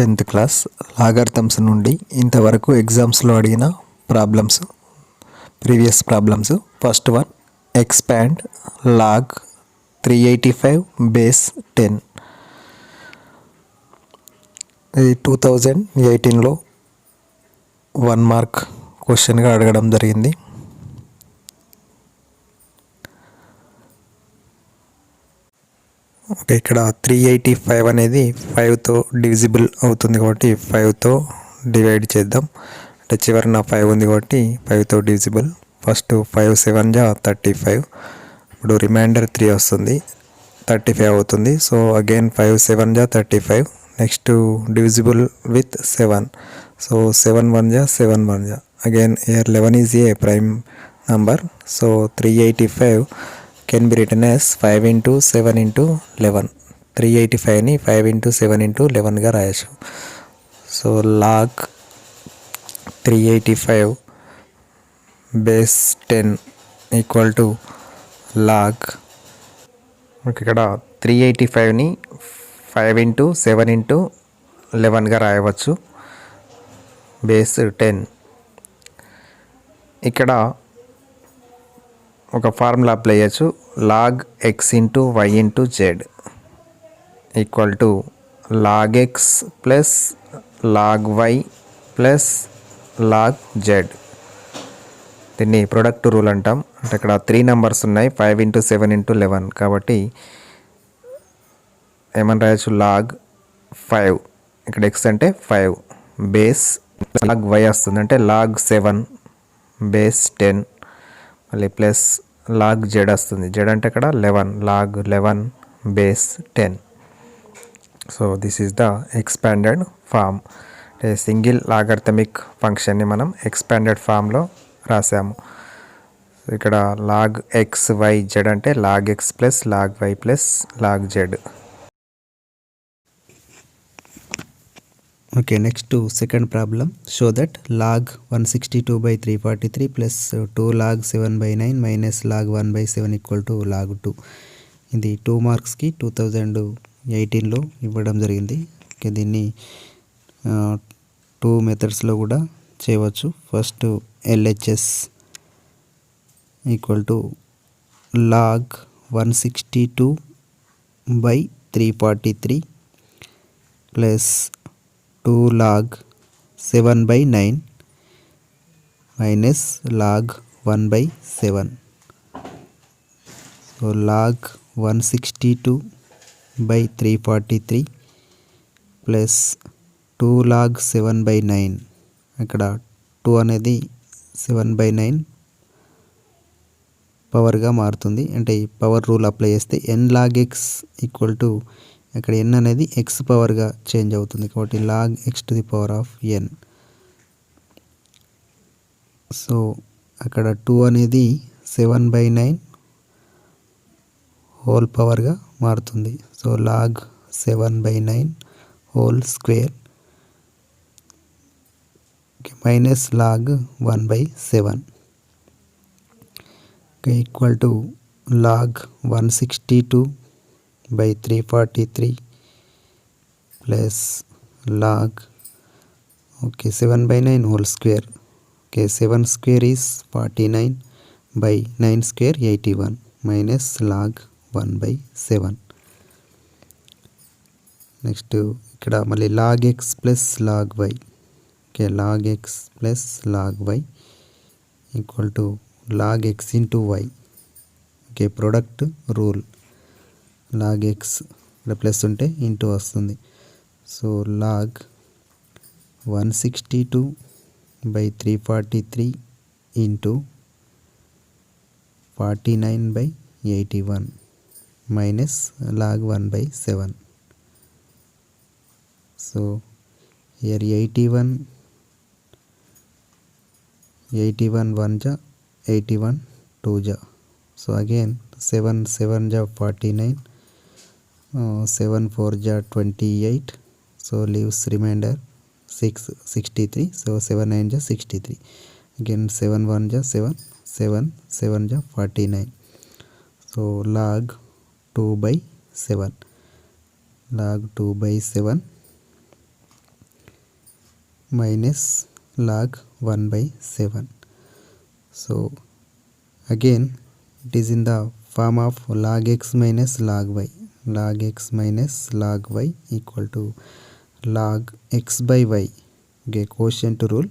10th class logarithms నుండి ఇంతవరకు ఎగ్జామ్స్లో అడిగిన problems, previous problems. First one, expand log 385 base 10. ఇది 2018లో 1 మార్క్ క్వశ్చన్గా అడగడం జరిగింది. ఓకే, ఇక్కడ 385 అనేది 5తో డివిజిబుల్ అవుతుంది కాబట్టి 5తో డివైడ్ చేద్దాం. అంటే చివరిన 5 ఉంది కాబట్టి 5తో డివిజిబుల్. ఫస్ట్ 5 7 జా 35. ఇప్పుడు రిమైండర్ 3 వస్తుంది, 35 అవుతుంది. సో అగైన్ 5 7 జా 35. Next divisible with 7. సో 7 1 జా 7 1 జా. Again here 11 is a prime number. So 385 can be written as 5 into 7 into 11. 385ని 5 into 7 into 11గా రాయొచ్చు. So log 385 base 10 equal to log, ఇక్కడ 385ని 5 into 7 into 11గా రాయవచ్చు, బేస్ 10. ఇక్కడ ఒక ఫార్ములా అప్లై చేయొచ్చు. Log x into y into z equal to log x plus log y plus log z. దీన్ని ప్రొడక్ట్ రూల్ అంటాం. అంటే ఇక్కడ 3 నెంబర్స్ ఉన్నాయి, 5 into 7 into 11. కాబట్టి ఏమని రాయొచ్చు, లాగ్ 5, ఇక్కడ ఎక్స్ అంటే 5 బేస్ లాగ్ వై వస్తుంది అంటే లాగ్ 7 బేస్ 10, మళ్ళీ ప్లస్ లాగ్ జెడ్ వస్తుంది. జెడ్ అంటే ఇక్కడ 11, log 11 base 10. So this is the expanded form. అంటే సింగిల్ లాగర్థమిక్ ఫంక్షన్ని మనం ఎక్స్పాండెడ్ ఫామ్లో రాసాము. ఇక్కడ లాగ్ ఎక్స్ వై జెడ్ అంటే log x plus log y plus log z. Okay, next to second problem, show that log 162 by 343 plus 2 log 7 by 9 minus log 1 by 7 equal to log 2. ఇది 2 మార్క్స్కి 2018లో ఇవ్వడం జరిగింది. దీన్ని 2 మెథడ్స్లో కూడా చేయవచ్చు. First LHS equal to log 162 by 343 plus 2 log 7 by 9 minus log 1 by 7. So log 162 by 343 plus 2 log 7 by 9. ఇక్కడ 2 అనేది 7 by 9 పవర్గా మారుతుంది. అంటే ఈ పవర్ రూల్ అప్లై చేస్తే n log x equal to, ఇక్కడ n అనేది x పవర్గా చేంజ్ అవుతుంది కాబట్టి log x to the power of n. So అక్కడ 2 అనేది 7 by 9 హోల్ పవర్గా మారుతుంది. So log 7 by 9 whole square minus log 1 by 7 equal to log 162 by 343 plus log 7 by 9 whole square. 7 square is 49 by 9 square 81 minus log 1 by 7. Next ఇక్కడ మళ్ళీ log x plus log y. log x plus log y equal to log x into y. Product rule, log x ఇక్కడ plus ఉంటే into వస్తుంది. So log 162 by 343 into 49 by 81 minus log 1 by 7. So here 81 1 జా 81 2 జా. So again 7 7 జా 49, 7 4 జా 28. So leaves remainder 6 63. So 7 9 జా 63. Again 7 1 జా 7, 7 7 జా 49. So log 2 by 7, log 2 by 7 minus log 1 by 7. So again it is in the form of log x minus log y. Log x minus log y equal to log x by y. Okay, quotient rule.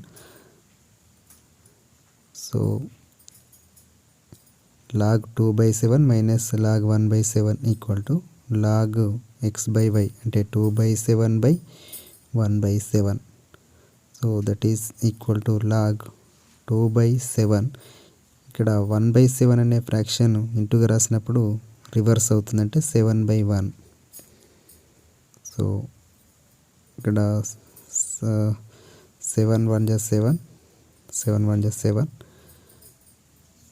So log 2 by 7 minus log 1 by 7 equal to log x by y అంటే 2 by 7 by 1 by 7. So that is equal to log 2 by 7. ఇక్కడ 1 by 7 అనే fraction ఇంటూగా రాసినప్పుడు reverse అవుతుందంటే 7 by 1. So ఇక్కడ 7 1 జా 7, 7 1 జా 7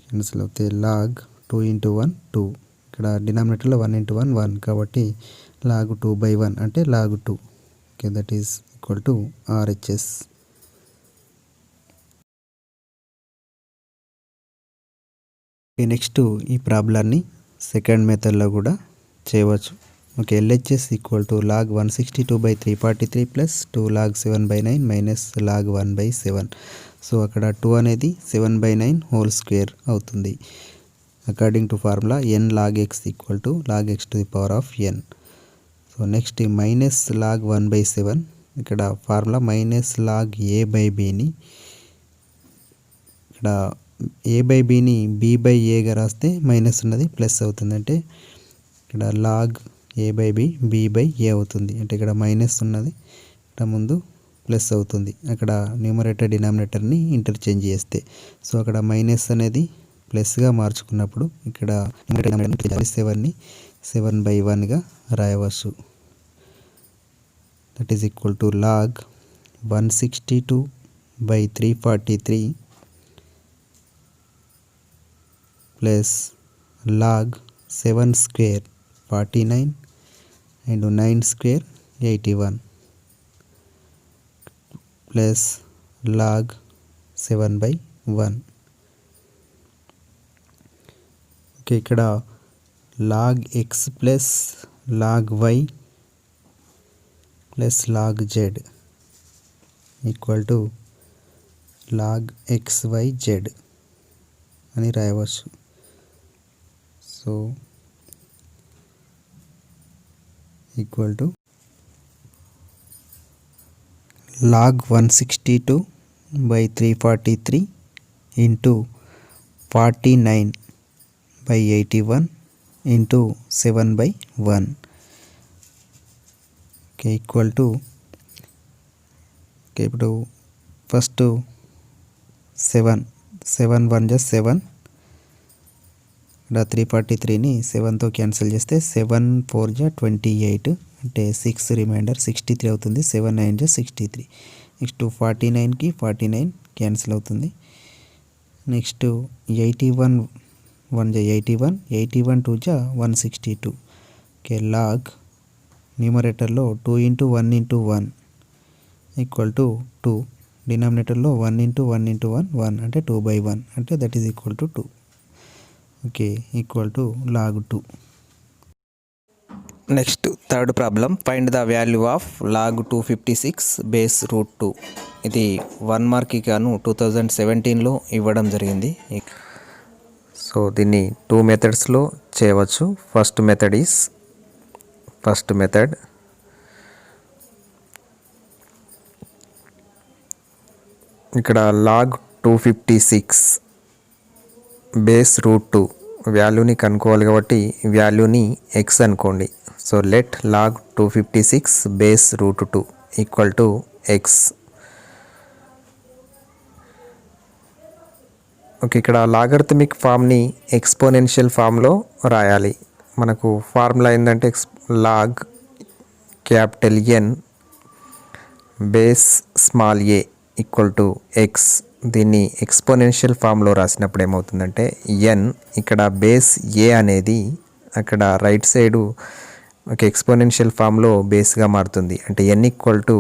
cancel అవుతాయి. Log 2 into 1 2, ఇక్కడ డినామినేటర్లో 1 ఇంటూ 1 1 కాబట్టి లాగ్ 2 by 1 అంటే log 2. Okay, that is equal to RHS. Next ఈ ప్రాబ్లాన్ని సెకండ్ మెథడ్లో కూడా చేయవచ్చు. Okay, LHS equal to log 162 by 343 plus 2 log 7 by 9 minus log 1 by 7. So అక్కడ 2 అనేది 7 by 9 హోల్ స్క్వేర్ అవుతుంది. According to formula n log x equal to log x to the power of n. So next minus log 1 by 7, ఇక్కడ formula minus log a by bని ఇక్కడ a by bని b by aగా రాస్తే minus ఉన్నది plus అవుతుంది. అంటే ఇక్కడ log a by b b by a అవుతుంది. అంటే ఇక్కడ మైనస్ ఉన్నది ఇక్కడ ముందు ప్లస్ అవుతుంది. అక్కడ న్యూమరేటర్ డినామినేటర్ని ఇంటర్చేంజ్ చేస్తే సో అక్కడ మైనస్ అనేది ప్లస్గా మార్చుకున్నప్పుడు ఇక్కడ 7ని 7 by 1గా రాయవచ్చు. That is equal to log 162 by 343 plus log 7 square 49 and 9 square 81 plus log 7 by 1. Okay, ఇక్కడ log x plus log y plus log z equal to log x y z అని రాయవచ్చు. So equal to log 162 by 343 into 49 by 81 into 7 by 1. Okay, equal to okay, ఇప్పుడు first 7 1 జా 7, ఇక్కడ 343ని 7తో cancel చేస్తే 7 4 జా 28 అంటే 6 reminder 63 అవుతుంది. 7 9 జా 63. నెక్స్ట్ 49కి 49 క్యాన్సిల్ అవుతుంది. నెక్స్ట్ 81 1 జా 81, 81 2 జా 162. ఓకే, లాగ్ న్యూమరేటర్లో 2 ఇంటూ 1 ఇంటూ 1 ఈక్వల్ టు 2, డినామినేటర్లో 1 ఇంటూ 1 ఇంటూ 1 1 అంటే 2 by 1 అంటే that is equal to 2. Okay, equal to log 2. Next third problem, find the value of log 256 base root 2. ఇది 1 మార్క్కి గాను 2017లో ఇవ్వడం జరిగింది. సో దీన్ని 2 మెథడ్స్లో చేయవచ్చు. ఫస్ట్ మెథడ్ ఇక్కడ లాగ్ 256 బేస్ రూట్ 2 వాల్యూని కనుక్కోవాలి కాబట్టి వాల్యూని x అనుకోండి. So let log 256 base root 2 equal to x. Okay, ఇక్కడ లాగరిథమిక్ ఫామ్ని ఎక్స్పోనెన్షియల్ ఫామ్లో రాయాలి. మనకు ఫార్ములా ఏంటంటే log capital N base small a equal to x. దీన్ని ఎక్స్పోనెన్షియల్ ఫామ్లో రాసినప్పుడు ఏమవుతుందంటే n ఇక్కడ బేస్ a అనేది అక్కడ రైట్ సైడు ఒక ఎక్స్పోనెన్షియల్ ఫామ్లో బేస్గా మారుతుంది. అంటే n equal to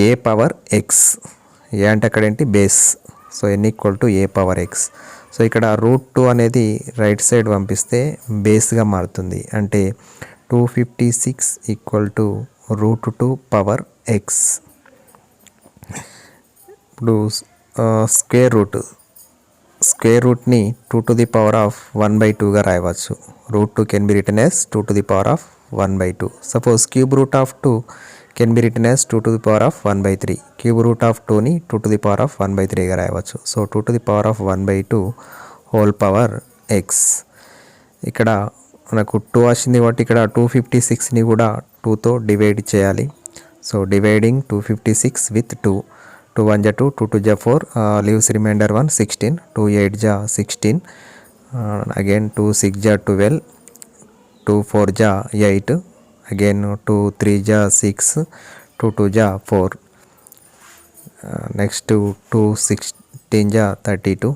a power x. A అంటే అక్కడ ఏంటి base. So n equal to a power x. So ఇక్కడ రూట్ 2 అనేది రైట్ సైడ్ పంపిస్తే బేస్గా మారుతుంది. అంటే 256 equal to root 2 power x. ఇప్పుడు స్క్వేర్ రూట్ని 2^1/2గా రాయవచ్చు. Root 2 can be written as 2^1/2. Suppose cube root of 2 can be written as 2^1/3. Cube root of 2ని 2^1/3గా రాయవచ్చు. So 2^1/2 whole power X. ఇక్కడ మనకు 2 వచ్చింది కాబట్టి ఇక్కడ 256ని కూడా 2తో డివైడ్ చేయాలి. So dividing 256 with 2. 2 1 2, 2 2 4, leaves remainder 1, 16. 2 8 16, again 2 6 12, 2 4 8, again 2 3 6, 2 2 4, next 2 16 32,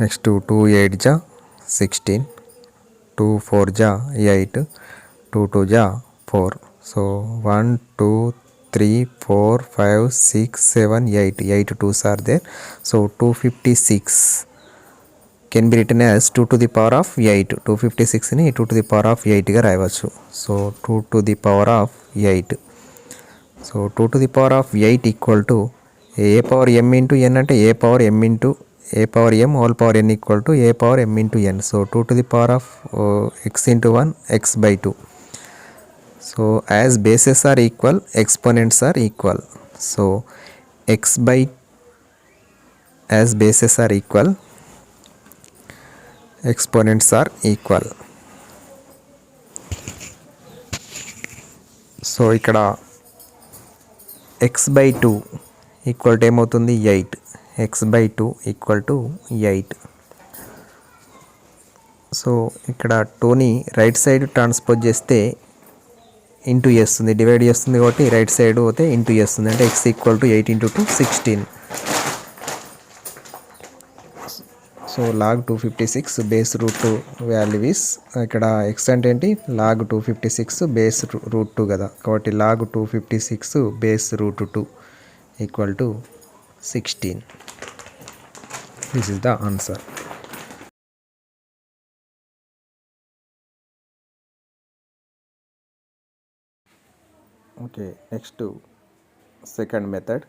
next 2 8 16, 2 4 8, 2 2 4. So 1 2 3 4 5 6 7 8. 8 2s are there. So 256 can be written as 2^8. 256ని 2^8గా రాయవచ్చు. So 2^8. So 2^8 equal to a power m into n అంటే a power m whole power n equal to a power m into n. So 2^x into 1 x/2. So as bases are equal, exponents are equal. So as bases are equal, exponents are equal. So ఇక్కడ x/2 equal to ఏమవుతుంది 8. x/2 equal to 8. So ఇక్కడ 2ని right side transpose చేస్తే into చేస్తుంది, divide చేస్తుంది కాబట్టి right side పోతే into చేస్తుంది. అంటే x equal to 8 × 2 16. So log 256 base root 2 value is, ఇక్కడ x అంటే ఏంటి లాగ్ 256 బేస్ రూట్ 2 కదా, కాబట్టి log 256 base root 2 equal to 16. This is the answer. Okay, next to second method.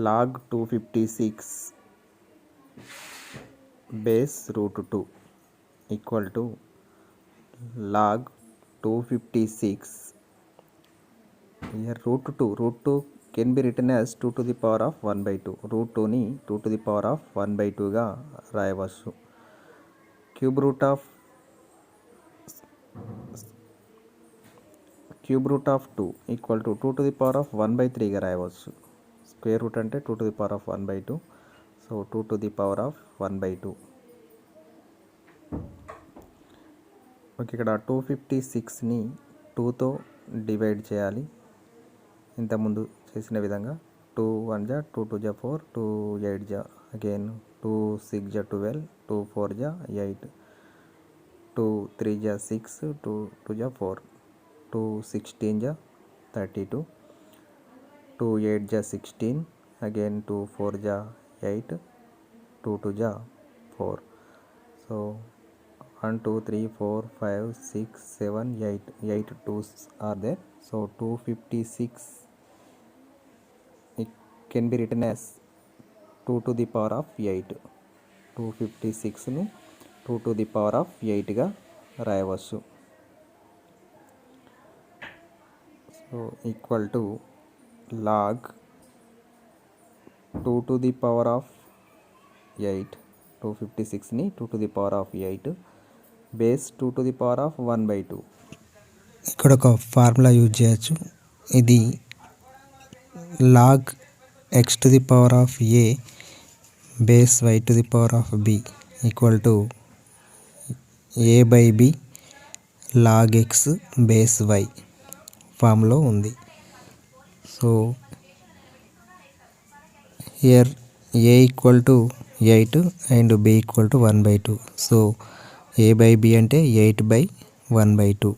Log 256 base root 2 equal to log 256. Here root 2 can be written as 2^1/2. Root 2ని 2^1/2గా రాయవచ్చు. Cube root of 2 equal to 2^1/3గా రాయవచ్చు. Square route అంటే 2^1/2. So 2^1/2. Okay, ఇక్కడ 256ని 2తో divide చేయాలి. ఇంతకుముందు చేసిన విధంగా 2 1 2 2 4, 2 8 again 2 6 12, 2 4 8, 2 3 6, 2 2 4, 2 16 32, 2 8 16, again 2 4 8, 2 2 4. So 1 2 3 4 5 6 7 8. 8 2s are there. So 256 can be written as 2^8. 256ని 2^8గా రాయవచ్చు. So equal to log 2^8. 256ని 2^8 బేస్ 2^1/2. ఇక్కడ ఒక ఫార్ములా యూజ్ చేయొచ్చు. ఇది log x⁴ base y⁴ equal to a/b log x base y ఫామ్లో ఉంది. So here a equal to 8 and b equal to 1/2. So a/b అంటే 8/1/2.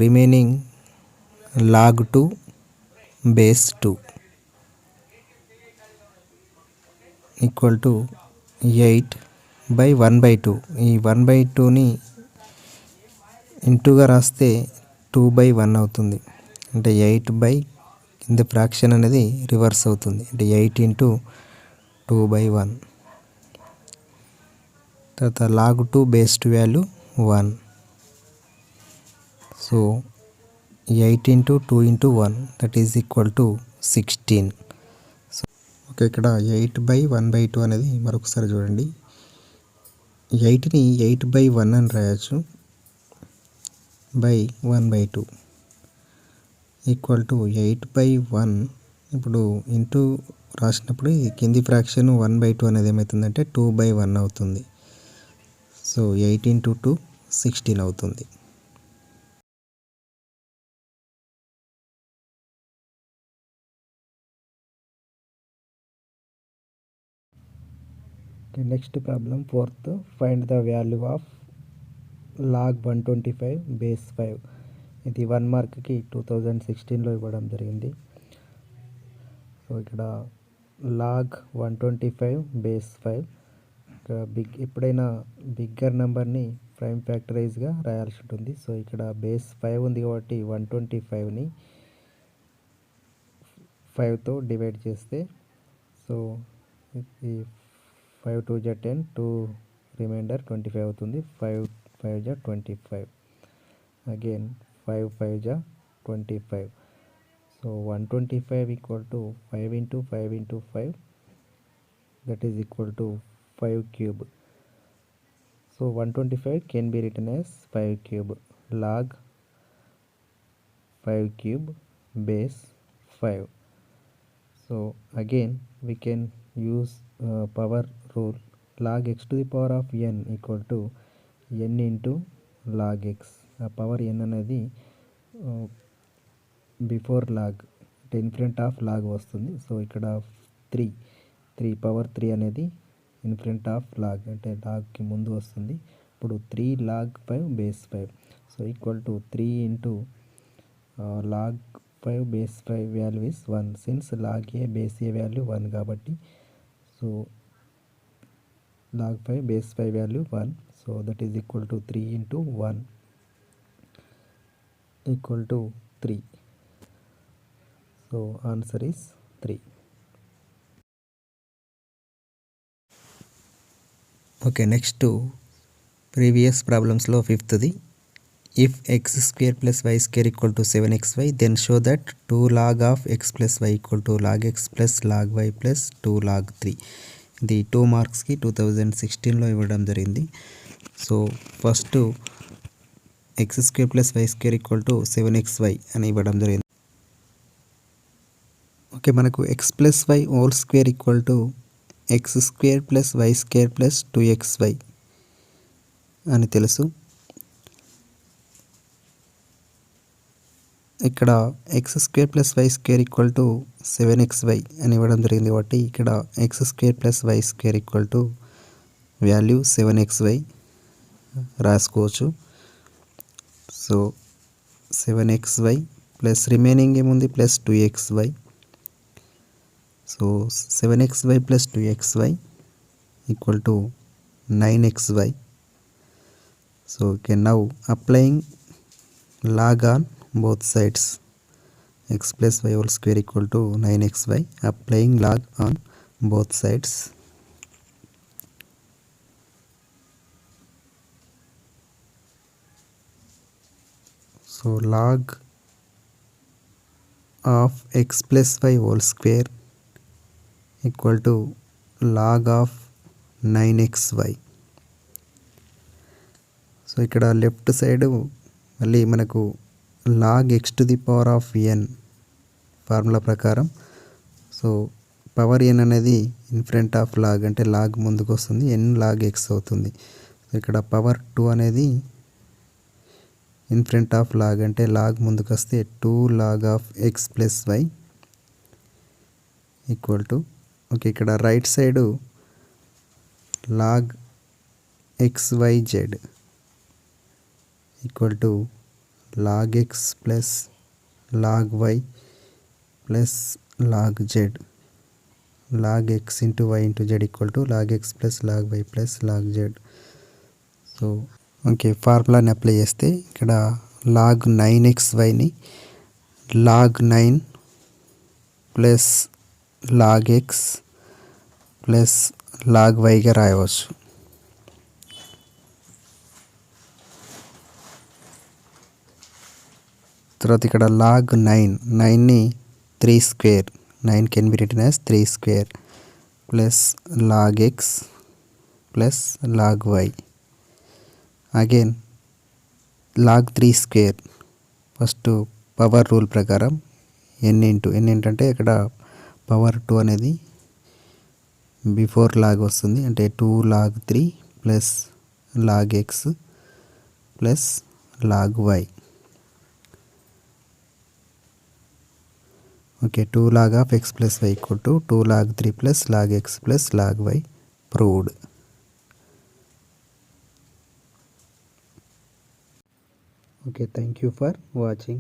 Remaining log 2 base 2 equal to 8 by 1/2. ఈ 1/2ని ఇంటూగా రాస్తే 2/1 అవుతుంది. అంటే 8 బై కింద ఫ్రాక్షన్ అనేది రివర్స్ అవుతుంది. అంటే 8 ఇంటూ 2/1. తర్వాత log 2 base 2 value 1. So 8 into 2 into 1 that is equal to 16. So okay, ఇక్కడ 8/1/2 అనేది మరొకసారి చూడండి. 8ని 8/1 అని రాయొచ్చు. By 1/2 equal to 8/1. ఇప్పుడు ఇంటూ రాసినప్పుడు ఈ కింది ఫ్రాక్షన్ 1/2 అనేది ఏమవుతుందంటే 2/1 అవుతుంది. సో 8 ఇంటూ 2 16 అవుతుంది. Next problem 4th. Find the value of log 125 base 5. ఇది 1 మార్క్కి 2016లో ఇవ్వడం జరిగింది. సో ఇక్కడ log 125 బేస్ 5. ఇక్కడ ఎప్పుడైనా బిగ్గర్ నెంబర్ని ప్రైమ్ ఫ్యాక్టరైజ్గా రాయాల్సి ఉంటుంది. సో ఇక్కడ బేస్ 5 ఉంది కాబట్టి 125ని 5తో డివైడ్ చేస్తే సో ఈ 5 2 జా 10, 2 రిమైండర్ 25 అవుతుంది. 5 5 జా 25. అగైన్ 5 5 జా 25. So 125 equal to 5 into 5 into 5 that is equal to 5 cube. So 125 can be written as 5 cube. Log 5 cube base 5. So again we can use power rule. Log x to the power of n equal to n into log x. Power n అనేది before log అంటే in front of log వస్తుంది. So ఇక్కడ 3 power 3 అనేది in front of log అంటే లాగ్కి ముందు వస్తుంది. ఇప్పుడు 3 log 5 base 5. So equal to 3 into log 5 base 5 value is 1. Since log a base a value 1 కాబట్టి so log 5 base 5 value 1. So that is equal to 3 into 1 equal to 3. So answer is 3. Okay, next previous ప్రాబ్లమ్స్లో 5th. If x square plus y square equal to 7xy then show that 2 log of x plus y equal to log x plus log y plus 2 log 3. ఇది 2 మార్క్స్కి 2016లో ఇవ్వడం జరిగింది. So first x square plus y square equal to 7xy అని ఇవ్వడం జరిగింది. Okay, మనకు x plus y whole square equal to x square plus y square plus 2xy అని తెలుసు. ఇక్కడ x square plus y square equal to 7xy అని ఇవ్వడం జరిగింది కాబట్టి ఇక్కడ x square plus y square equal to value 7xy రాసుకోవచ్చు. So 7xy plus remaining ఏముంది plus 2xy. So 7xy plus 2xy equal to 9xy. So okay, now applying log on both sides. X plus y whole square equal to 9xy. Applying log on both sides. So log of x plus y whole square equal to log of 9xy. So ఇక్కడ left side మళ్ళీ మనకు log x to the power of n formula ప్రకారం so power n అనేది in front of log అంటే log ముందుకు వస్తుంది, n log x అవుతుంది. So ఇక్కడ పవర్ 2 అనేది ఇన్ ఫ్రంట్ ఆఫ్ లాగ్ అంటే లాగ్ ముందుకు వస్తే 2 log of x plus y equal to okay, ఇక్కడ right side log xyz equal to log x plus log y plus log z log x into y into z equal to log x plus log y plus log z. So okay, ఫార్ములాని apply చేస్తే ఇక్కడ log 9xyని log 9 plus log x plus log yగా రాయవచ్చు. తర్వాత ఇక్కడ log 9ని 3 square, 9 can be written as 3 square plus log x plus log y. Again log 3 square, first power rule ప్రకారం n ఏంటంటే ఇక్కడ పవర్ 2 అనేది బిఫోర్ లాగ్ వస్తుంది, అంటే 2 log 3 plus log x plus log y. Okay, 2 log of x plus y equal to 2 log 3 plus log x plus log y proved. Okay, thank you for watching.